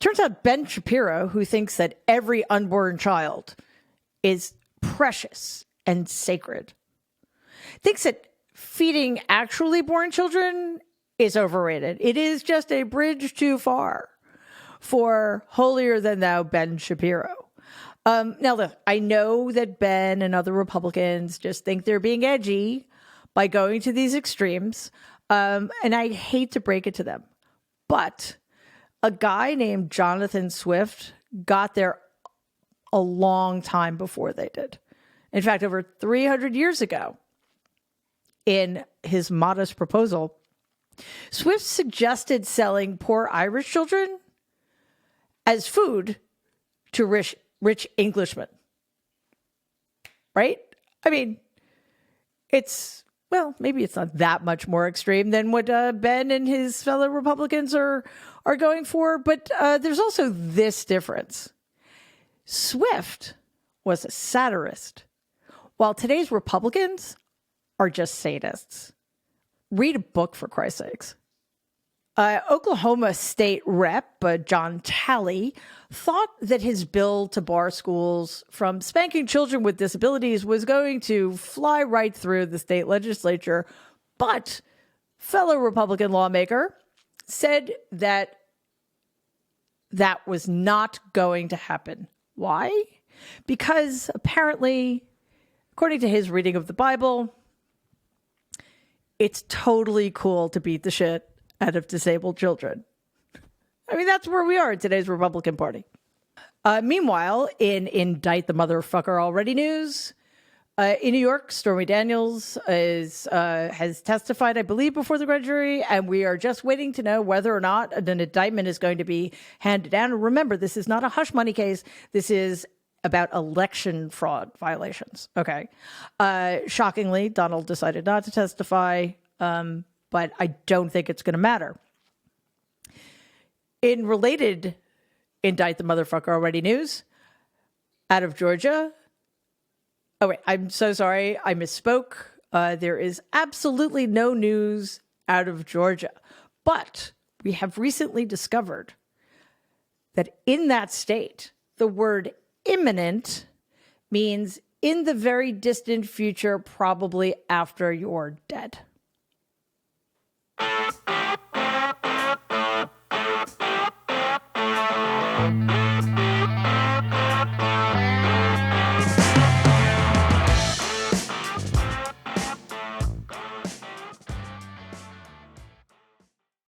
Turns out Ben Shapiro, who thinks that every unborn child is precious and sacred, thinks that feeding actually born children is overrated. It is just a bridge too far for holier than thou Ben Shapiro. Now, look, I know that Ben and other Republicans just think they're being edgy by going to these extremes, and I hate to break it to them, but a guy named Jonathan Swift got there a long time before they did. In fact, over 300 years ago, in his modest proposal, Swift suggested selling poor Irish children as food to rich Englishmen. Right? I mean, maybe it's not that much more extreme than what Ben and his fellow Republicans are going for, but there's also this difference. Swift was a satirist, while today's Republicans are just sadists. Read a book, for Christ's sakes. Oklahoma State Rep John Talley thought that his bill to bar schools from spanking children with disabilities was going to fly right through the state legislature, but fellow Republican lawmaker said that that was not going to happen. Why? Because apparently, according to his reading of the Bible, it's totally cool to beat the shit out of disabled children. I mean, that's where we are in today's Republican Party. Meanwhile, in Indict the Motherfucker Already news, in New York, Stormy Daniels has testified, I believe, before the grand jury, and we are just waiting to know whether or not an indictment is going to be handed down. And remember, this is not a hush money case. This is about election fraud violations. Okay. Shockingly, Donald decided not to testify, but I don't think it's going to matter. In related Indict the Motherfucker Already news, out of Georgia. Oh, wait, I'm so sorry. I misspoke. There is absolutely no news out of Georgia. But we have recently discovered that in that state, the word imminent means in the very distant future, probably after you're dead.